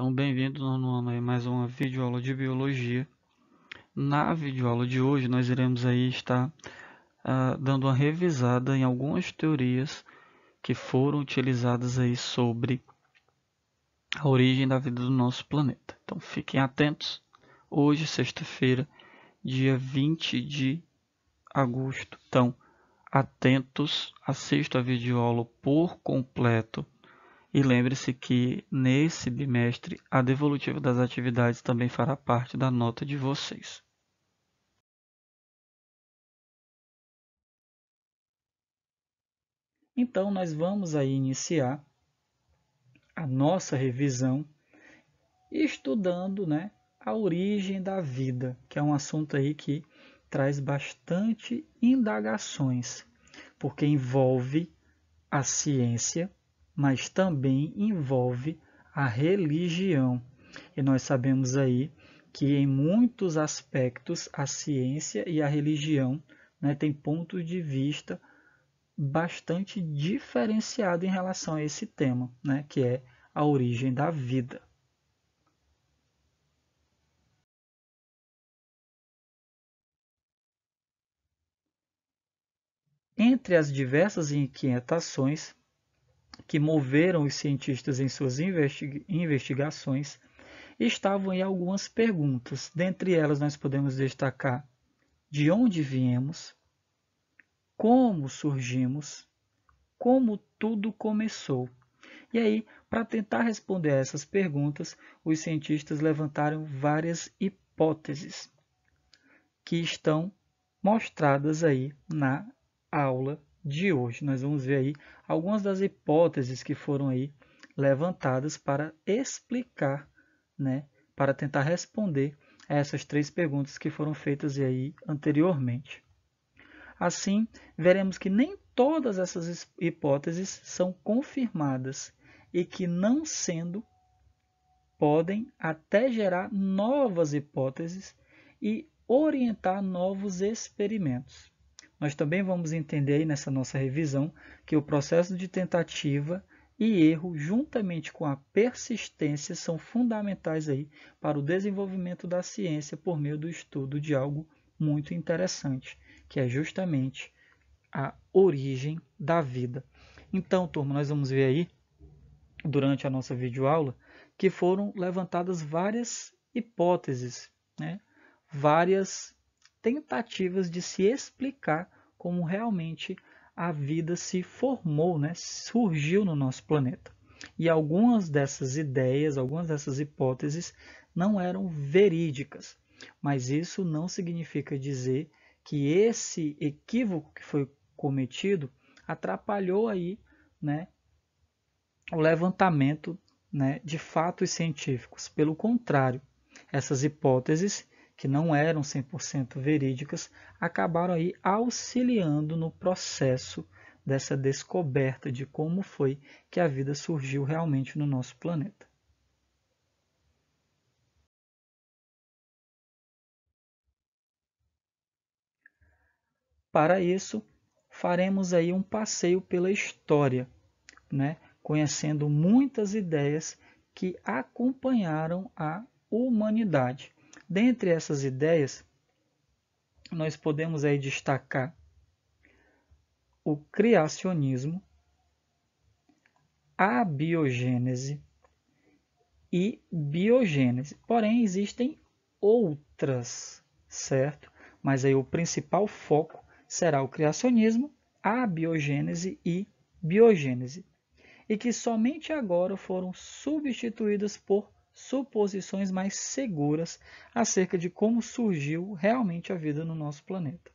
Então, bem-vindo no mais uma videoaula de biologia. Na videoaula de hoje, nós iremos aí estar dando uma revisada em algumas teorias que foram utilizadas aí sobre a origem da vida do nosso planeta. Então, fiquem atentos. Hoje, sexta-feira, dia 20 de agosto. Então, atentos, assista a videoaula por completo. E lembre-se que nesse bimestre a devolutiva das atividades também fará parte da nota de vocês. Então nós vamos aí iniciar a nossa revisão estudando, a origem da vida, que é um assunto aí que traz bastante indagações, porque envolve a ciência, mas também envolve a religião. E nós sabemos aí que em muitos aspectos a ciência e a religião têm pontos de vista bastante diferenciados em relação a esse tema, que é a origem da vida. Entre as diversas inquietações que moveram os cientistas em suas investigações, estavam aí algumas perguntas. Dentre elas, nós podemos destacar de onde viemos, como surgimos, como tudo começou. E aí, para tentar responder a essas perguntas, os cientistas levantaram várias hipóteses que estão mostradas aí na aula de hoje. Nós vamos ver aí algumas das hipóteses que foram aí levantadas para explicar, para tentar responder a essas três perguntas que foram feitas aí anteriormente. Assim, veremos que nem todas essas hipóteses são confirmadas e que, não sendo, podem até gerar novas hipóteses e orientar novos experimentos. Nós também vamos entender aí nessa nossa revisão que o processo de tentativa e erro, juntamente com a persistência, são fundamentais aí para o desenvolvimento da ciência por meio do estudo de algo muito interessante, que é justamente a origem da vida. Então, turma, nós vamos ver aí, durante a nossa videoaula, que foram levantadas várias hipóteses, várias tentativas de se explicar como realmente a vida se formou, surgiu no nosso planeta. E algumas dessas ideias, algumas dessas hipóteses não eram verídicas, mas isso não significa dizer que esse equívoco que foi cometido atrapalhou aí, o levantamento, de fatos científicos. Pelo contrário, essas hipóteses, que não eram 100% verídicas, acabaram aí auxiliando no processo dessa descoberta de como foi que a vida surgiu realmente no nosso planeta. Para isso, faremos aí um passeio pela história, conhecendo muitas ideias que acompanharam a humanidade. Dentre essas ideias, nós podemos aí destacar o criacionismo, a biogênese e biogênese. Porém, existem outras, certo? Mas aí o principal foco será o criacionismo, a biogênese e biogênese. E que somente agora foram substituídas por suposições mais seguras acerca de como surgiu realmente a vida no nosso planeta.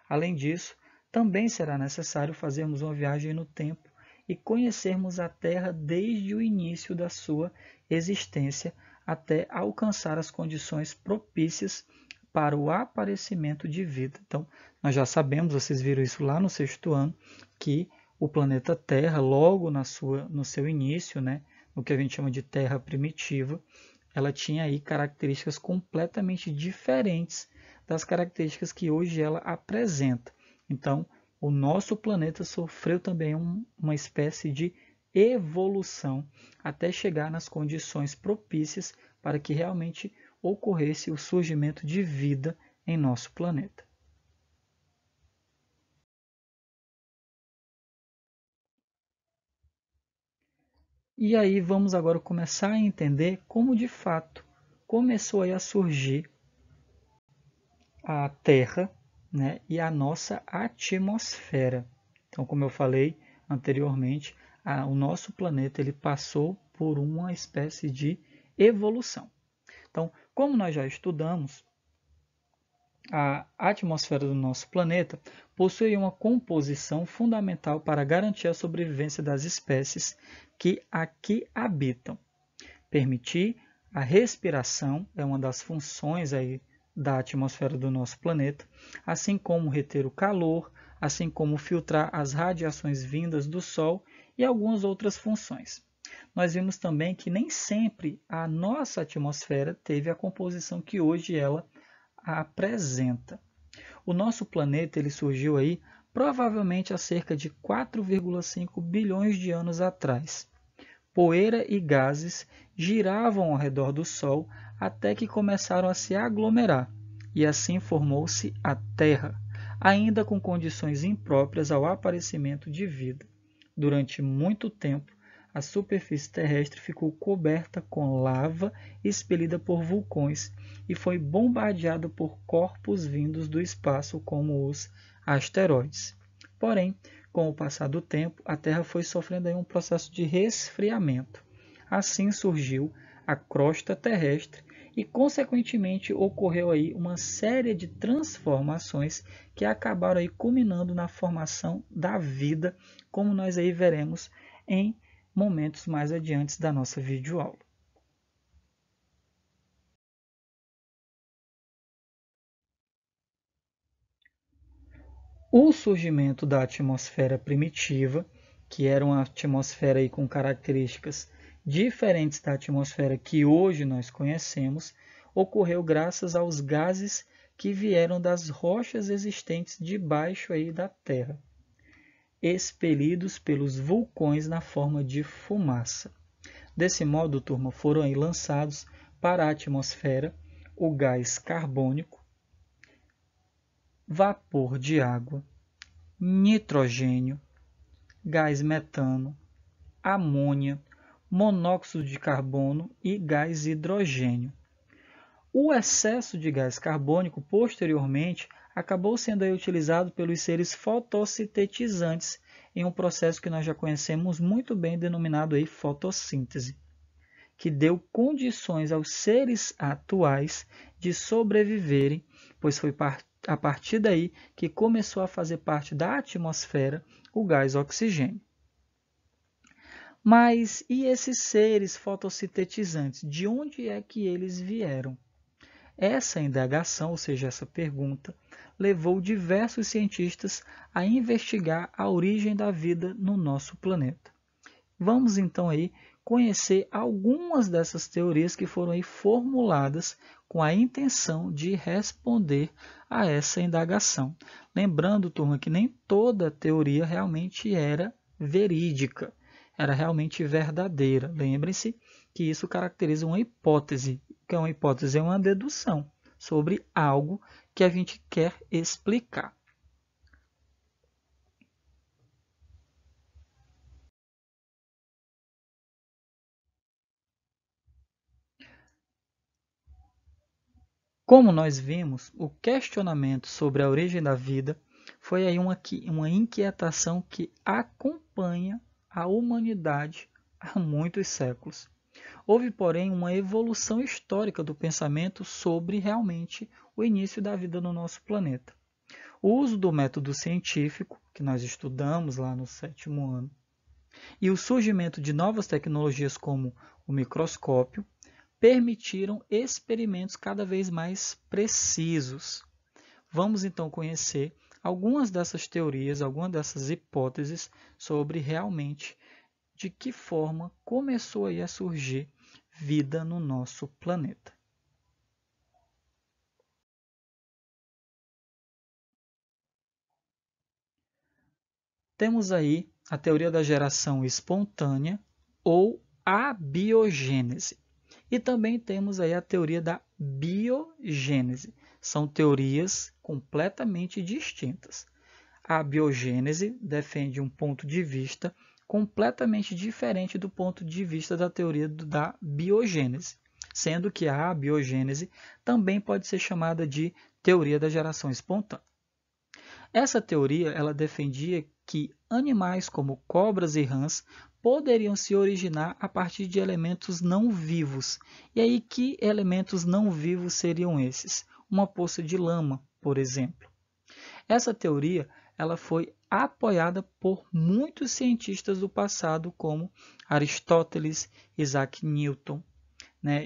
Além disso, também será necessário fazermos uma viagem no tempo e conhecermos a Terra desde o início da sua existência até alcançar as condições propícias para o aparecimento de vida. Então, nós já sabemos, vocês viram isso lá no sexto ano, que o planeta Terra, logo no seu início, no que a gente chama de Terra primitiva, ela tinha aí características completamente diferentes das características que hoje ela apresenta. Então, o nosso planeta sofreu também uma espécie de evolução até chegar nas condições propícias para que realmente ocorresse o surgimento de vida em nosso planeta. E aí vamos agora começar a entender como de fato começou a surgir a Terra, né, e a nossa atmosfera. Então, como eu falei anteriormente, o nosso planeta ele passou por uma espécie de evolução. Então, como nós já estudamos, a atmosfera do nosso planeta possui uma composição fundamental para garantir a sobrevivência das espécies que aqui habitam. Permitir a respiração é uma das funções aí da atmosfera do nosso planeta, assim como reter o calor, assim como filtrar as radiações vindas do Sol e algumas outras funções. Nós vimos também que nem sempre a nossa atmosfera teve a composição que hoje ela apresenta. O nosso planeta ele surgiu aí provavelmente há cerca de 4,5 bilhões de anos atrás. Poeira e gases giravam ao redor do Sol até que começaram a se aglomerar, e assim formou-se a Terra, ainda com condições impróprias ao aparecimento de vida. Durante muito tempo, a superfície terrestre ficou coberta com lava expelida por vulcões e foi bombardeada por corpos vindos do espaço, como os asteroides. Porém, com o passar do tempo, a Terra foi sofrendo aí um processo de resfriamento. Assim surgiu a crosta terrestre e, consequentemente, ocorreu aí uma série de transformações que acabaram aí culminando na formação da vida, como nós aí veremos em momentos mais adiantes da nossa videoaula. O surgimento da atmosfera primitiva, que era uma atmosfera aí com características diferentes da atmosfera que hoje nós conhecemos, ocorreu graças aos gases que vieram das rochas existentes debaixo aí da Terra, expelidos pelos vulcões na forma de fumaça. Desse modo, turma, foram aí lançados para a atmosfera o gás carbônico, vapor de água, nitrogênio, gás metano, amônia, monóxido de carbono e gás hidrogênio. O excesso de gás carbônico, posteriormente, acabou sendo utilizado pelos seres fotossintetizantes em um processo que nós já conhecemos muito bem, denominado aí fotossíntese, que deu condições aos seres atuais de sobreviverem, pois foi a partir daí que começou a fazer parte da atmosfera o gás oxigênio. Mas e esses seres fotossintetizantes? De onde é que eles vieram? Essa indagação, ou seja, essa pergunta, levou diversos cientistas a investigar a origem da vida no nosso planeta. Vamos então aí conhecer algumas dessas teorias que foram aí formuladas com a intenção de responder a essa indagação. Lembrando, turma, que nem toda teoria realmente era verídica, era realmente verdadeira. Lembrem-se que isso caracteriza uma hipótese, que é uma hipótese, é uma dedução sobre algo que a gente quer explicar. Como nós vimos, o questionamento sobre a origem da vida foi aí uma inquietação que acompanha a humanidade há muitos séculos. Houve, porém, uma evolução histórica do pensamento sobre realmente o início da vida no nosso planeta. O uso do método científico, que nós estudamos lá no 7º ano, e o surgimento de novas tecnologias como o microscópio, permitiram experimentos cada vez mais precisos. Vamos então conhecer algumas dessas teorias, algumas dessas hipóteses sobre realmente de que forma começou aí a surgir vida no nosso planeta. temos aí a teoria da geração espontânea ou abiogênese. E também temos aí a teoria da biogênese. São teorias completamente distintas. A biogênese defende um ponto de vista completamente diferente do ponto de vista da teoria da biogênese, sendo que a abiogênese também pode ser chamada de teoria da geração espontânea. Essa teoria ela defendia que animais como cobras e rãs poderiam se originar a partir de elementos não vivos. E aí, que elementos não vivos seriam esses? Uma poça de lama, por exemplo. Essa teoria ela foi apoiada por muitos cientistas do passado, como Aristóteles, Isaac Newton,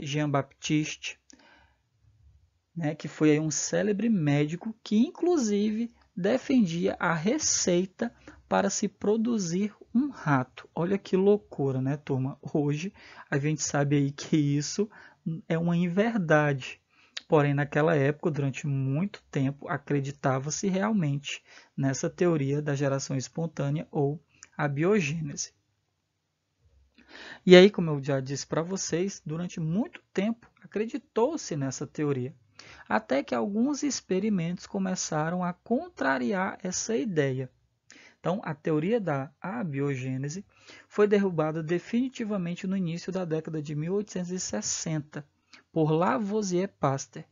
Jean-Baptiste, que foi aí um célebre médico que, inclusive, defendia a receita para se produzir um rato. Olha que loucura, né, turma? Hoje a gente sabe aí que isso é uma inverdade. Porém, naquela época, durante muito tempo, acreditava-se realmente nessa teoria da geração espontânea ou a biogênese. E aí, como eu já disse para vocês, durante muito tempo acreditou-se nessa teoria, até que alguns experimentos começaram a contrariar essa ideia. Então, a teoria da abiogênese foi derrubada definitivamente no início da década de 1860 por Lavoisier Pasteur.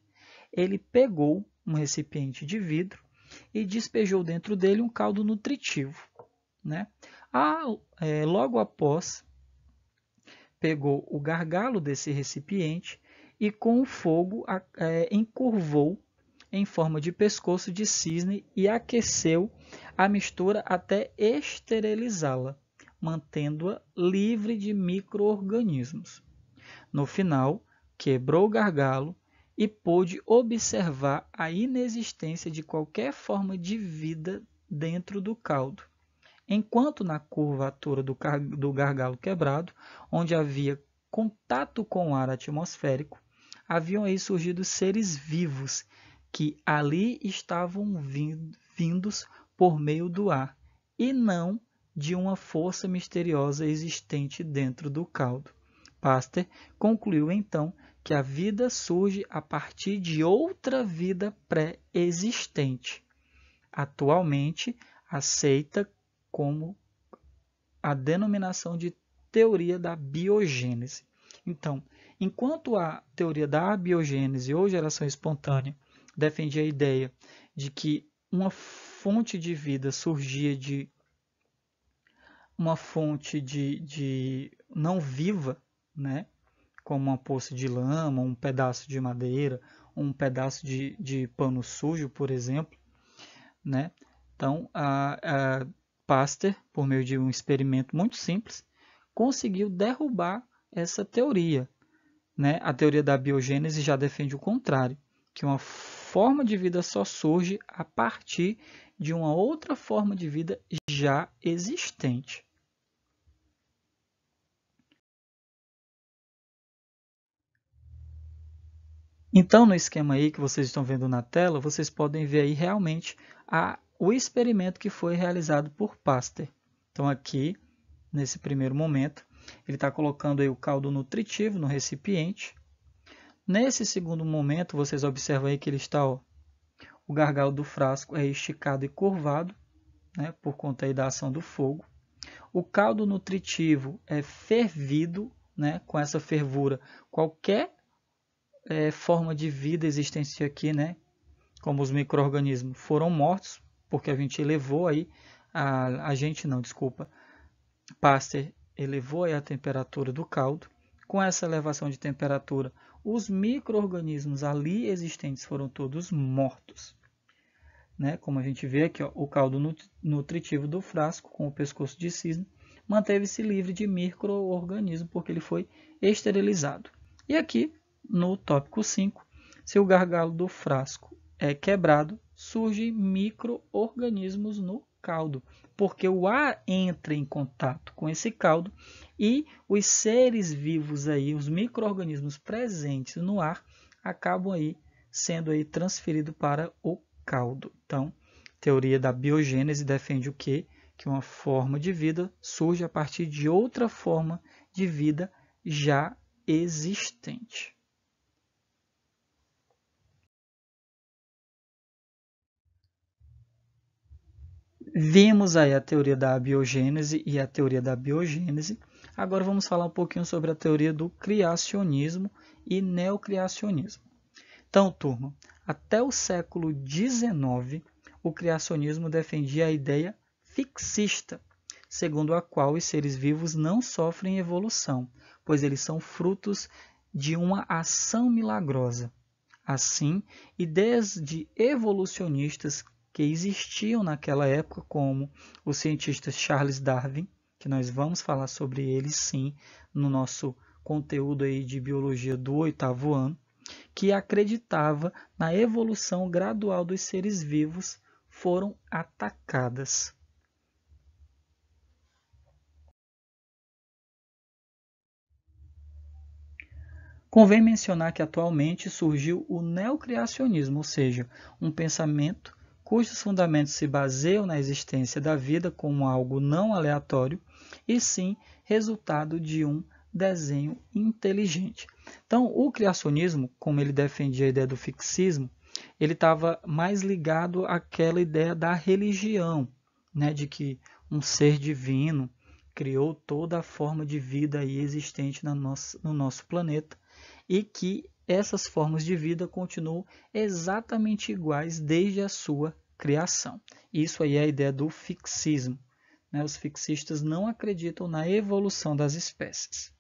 Ele pegou um recipiente de vidro e despejou dentro dele um caldo nutritivo. Logo após, pegou o gargalo desse recipiente e com o fogo encurvou em forma de pescoço de cisne e aqueceu a mistura até esterilizá-la, mantendo-a livre de micro-organismos. No final, quebrou o gargalo e pôde observar a inexistência de qualquer forma de vida dentro do caldo. Enquanto na curvatura do gargalo quebrado, onde havia contato com o ar atmosférico, haviam aí surgido seres vivos que ali estavam vindos por meio do ar e não de uma força misteriosa existente dentro do caldo. Pasteur concluiu então que a vida surge a partir de outra vida pré-existente, atualmente aceita como a denominação de teoria da biogênese. Então, enquanto a teoria da biogênese ou geração espontânea defendia a ideia de que uma fonte de vida surgia de uma fonte de não viva, como uma poça de lama, um pedaço de madeira, um pedaço de pano sujo, por exemplo. Então, a Pasteur, por meio de um experimento muito simples, conseguiu derrubar essa teoria. A teoria da biogênese já defende o contrário, que uma forma de vida só surge a partir de uma outra forma de vida já existente. Então, no esquema aí que vocês estão vendo na tela, vocês podem ver aí realmente o experimento que foi realizado por Pasteur. Então, aqui, nesse primeiro momento, ele está colocando aí o caldo nutritivo no recipiente. Nesse segundo momento, vocês observam aí que ele está, o gargalo do frasco é esticado e curvado, por conta aí da ação do fogo. O caldo nutritivo é fervido, com essa fervura. Qualquer forma de vida existente aqui, como os micro-organismos, foram mortos, porque a gente elevou aí, Pasteur elevou aí a temperatura do caldo. Com essa elevação de temperatura, os micro-organismos ali existentes foram todos mortos. Como a gente vê aqui, o caldo nutritivo do frasco, com o pescoço de cisne, manteve-se livre de micro-organismo, porque ele foi esterilizado. E aqui, no tópico 5, se o gargalo do frasco é quebrado, surgem micro-organismos no caldo, porque o ar entra em contato com esse caldo e os seres vivos aí, os micro-organismos presentes no ar, acabam aí sendo aí transferidos para o caldo. Então, a teoria da biogênese defende o quê? que uma forma de vida surge a partir de outra forma de vida já existente. Vimos aí a teoria da abiogênese e a teoria da biogênese. Agora vamos falar um pouquinho sobre a teoria do criacionismo e neocriacionismo. Então, turma, até o século XIX, o criacionismo defendia a ideia fixista, segundo a qual os seres vivos não sofrem evolução, pois eles são frutos de uma ação milagrosa. Assim, ideias de evolucionistas que existiam naquela época, como o cientista Charles Darwin, que nós vamos falar sobre ele sim no nosso conteúdo aí de biologia do 8º ano, que acreditava na evolução gradual dos seres vivos, foram atacadas. Convém mencionar que atualmente surgiu o neocriacionismo, ou seja, um pensamento cujos fundamentos se baseiam na existência da vida como algo não aleatório, e sim resultado de um desenho inteligente. Então, o criacionismo, como ele defendia a ideia do fixismo, ele estava mais ligado àquela ideia da religião, né, de que um ser divino criou toda a forma de vida aí existente no nosso planeta e que essas formas de vida continuam exatamente iguais desde a sua criação. Isso aí é a ideia do fixismo. Né? Os fixistas não acreditam na evolução das espécies.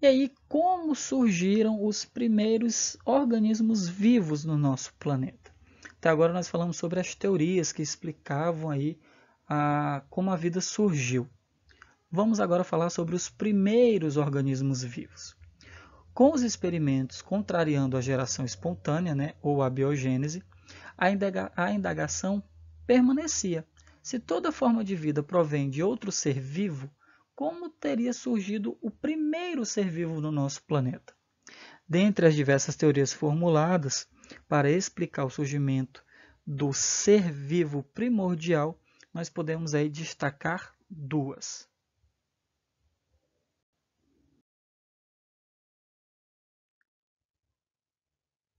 E aí, como surgiram os primeiros organismos vivos no nosso planeta? Até agora nós falamos sobre as teorias que explicavam aí como a vida surgiu. Vamos agora falar sobre os primeiros organismos vivos. Com os experimentos contrariando a geração espontânea, né, ou a biogênese, a indagação permanecia. Se toda forma de vida provém de outro ser vivo, como teria surgido o primeiro ser vivo no nosso planeta? Dentre as diversas teorias formuladas para explicar o surgimento do ser vivo primordial, nós podemos aí destacar duas.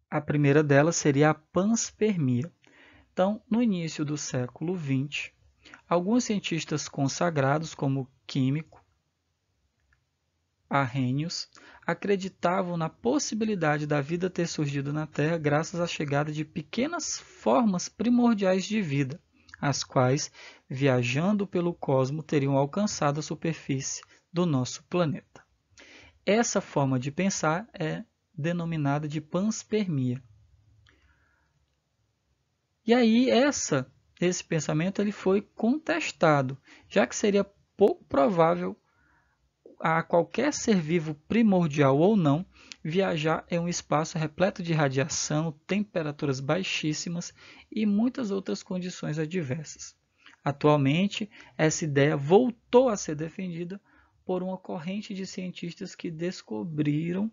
A primeira delas seria a panspermia. Então, no início do século XX, alguns cientistas consagrados, como o químico Arrhenius, acreditavam na possibilidade da vida ter surgido na Terra graças à chegada de pequenas formas primordiais de vida, as quais, viajando pelo cosmos, teriam alcançado a superfície do nosso planeta. Essa forma de pensar é denominada de panspermia. E aí esse pensamento ele foi contestado, já que seria pouco provável a qualquer ser vivo primordial ou não viajar em um espaço repleto de radiação, temperaturas baixíssimas e muitas outras condições adversas. Atualmente, essa ideia voltou a ser defendida por uma corrente de cientistas que descobriram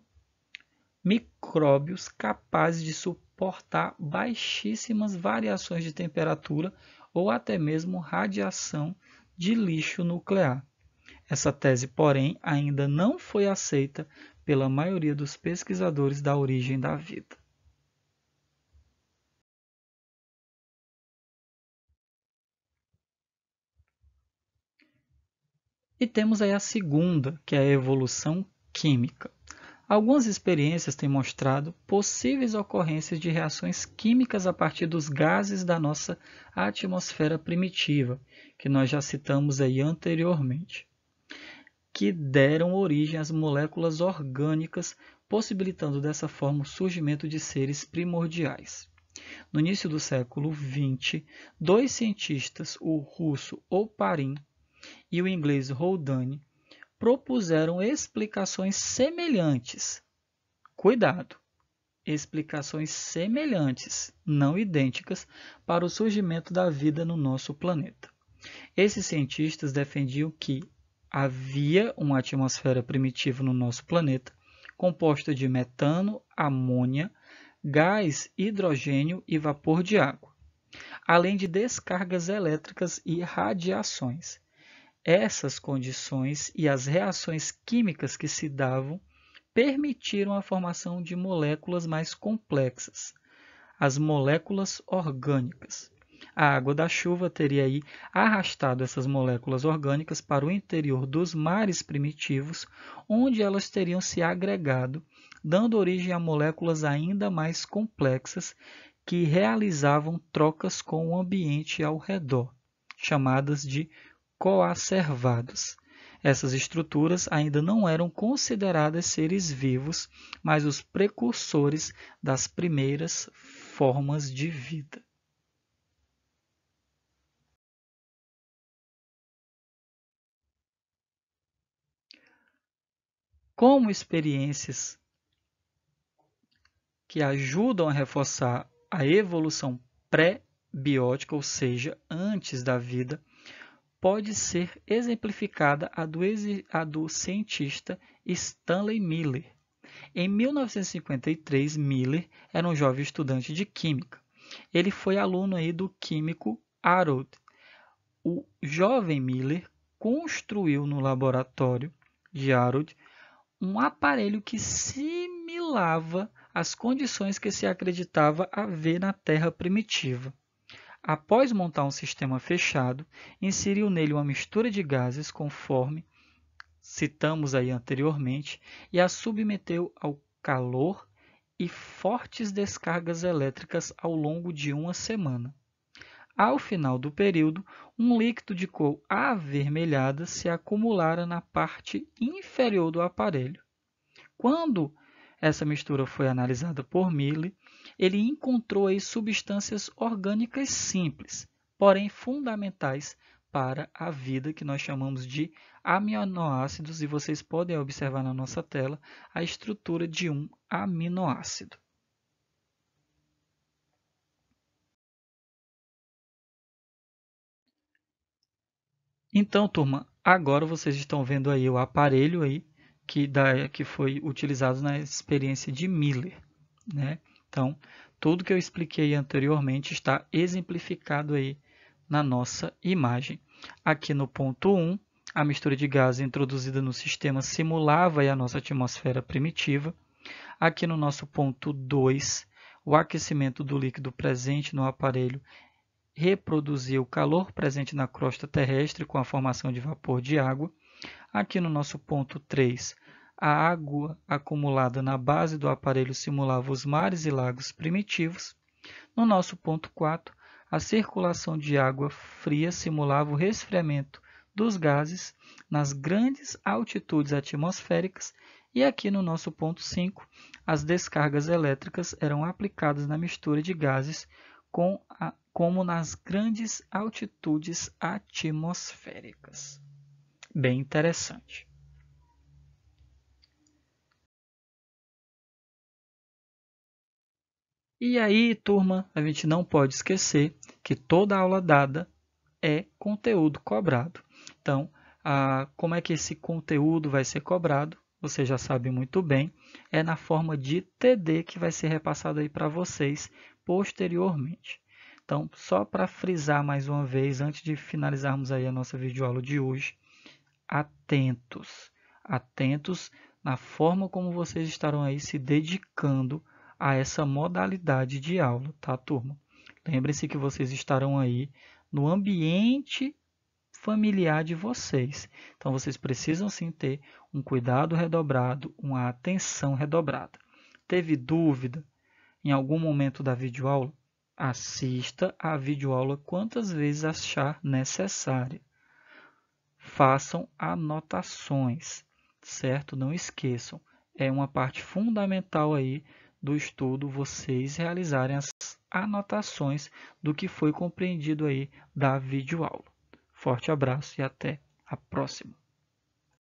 micróbios capazes de suportar baixíssimas variações de temperatura ou até mesmo radiação de lixo nuclear. Essa tese, porém, ainda não foi aceita pela maioria dos pesquisadores da origem da vida. E temos aí a segunda, que é a evolução química. Algumas experiências têm mostrado possíveis ocorrências de reações químicas a partir dos gases da nossa atmosfera primitiva, que nós já citamos aí anteriormente, que deram origem às moléculas orgânicas, possibilitando dessa forma o surgimento de seres primordiais. No início do século XX, dois cientistas, o russo Oparin e o inglês Haldane, propuseram explicações semelhantes. Cuidado! Explicações semelhantes, não idênticas, para o surgimento da vida no nosso planeta. Esses cientistas defendiam que havia uma atmosfera primitiva no nosso planeta, composta de metano, amônia, gás, hidrogênio e vapor de água, além de descargas elétricas e radiações. Essas condições e as reações químicas que se davam permitiram a formação de moléculas mais complexas, as moléculas orgânicas. A água da chuva teria aí arrastado essas moléculas orgânicas para o interior dos mares primitivos, onde elas teriam se agregado, dando origem a moléculas ainda mais complexas que realizavam trocas com o ambiente ao redor, chamadas de coacervados. Essas estruturas ainda não eram consideradas seres vivos, mas os precursores das primeiras formas de vida. Como experiências que ajudam a reforçar a evolução pré-biótica, ou seja, antes da vida, pode ser exemplificada a do cientista Stanley Miller. Em 1953, Miller era um jovem estudante de química. Ele foi aluno aí do químico Harold. O jovem Miller construiu no laboratório de Harold um aparelho que simulava as condições que se acreditava haver na Terra primitiva. Após montar um sistema fechado, inseriu nele uma mistura de gases conforme citamos aí anteriormente e a submeteu ao calor e fortes descargas elétricas ao longo de uma semana. Ao final do período, um líquido de cor avermelhada se acumulara na parte inferior do aparelho. Quando essa mistura foi analisada por Miller, ele encontrou aí substâncias orgânicas simples, porém fundamentais para a vida, que nós chamamos de aminoácidos, e vocês podem observar na nossa tela a estrutura de um aminoácido. Então, turma, agora vocês estão vendo aí o aparelho aí que foi utilizado na experiência de Miller, né? Então, tudo que eu expliquei anteriormente está exemplificado aí na nossa imagem. Aqui no ponto 1, a mistura de gás introduzida no sistema simulava aí a nossa atmosfera primitiva. Aqui no nosso ponto 2, o aquecimento do líquido presente no aparelho reproduzia o calor presente na crosta terrestre com a formação de vapor de água. Aqui no nosso ponto 3, a água acumulada na base do aparelho simulava os mares e lagos primitivos. No nosso ponto 4, a circulação de água fria simulava o resfriamento dos gases nas grandes altitudes atmosféricas. E aqui no nosso ponto 5, as descargas elétricas eram aplicadas na mistura de gases como nas grandes altitudes atmosféricas. Bem interessante. E aí, turma, a gente não pode esquecer que toda aula dada é conteúdo cobrado. Então, como é que esse conteúdo vai ser cobrado? Você já sabe muito bem, é na forma de TD que vai ser repassado aí para vocês posteriormente. Então, só para frisar mais uma vez, antes de finalizarmos aí a nossa videoaula de hoje, atentos, atentos na forma como vocês estarão aí se dedicando a essa modalidade de aula, tá, turma? Lembrem-se que vocês estarão aí no ambiente familiar de vocês. Então, vocês precisam sim ter um cuidado redobrado, uma atenção redobrada. Teve dúvida em algum momento da videoaula? Assista a videoaula quantas vezes achar necessária. Façam anotações, certo? Não esqueçam. É uma parte fundamental aí do estudo vocês realizarem as anotações do que foi compreendido aí da videoaula. Forte abraço e até a próxima.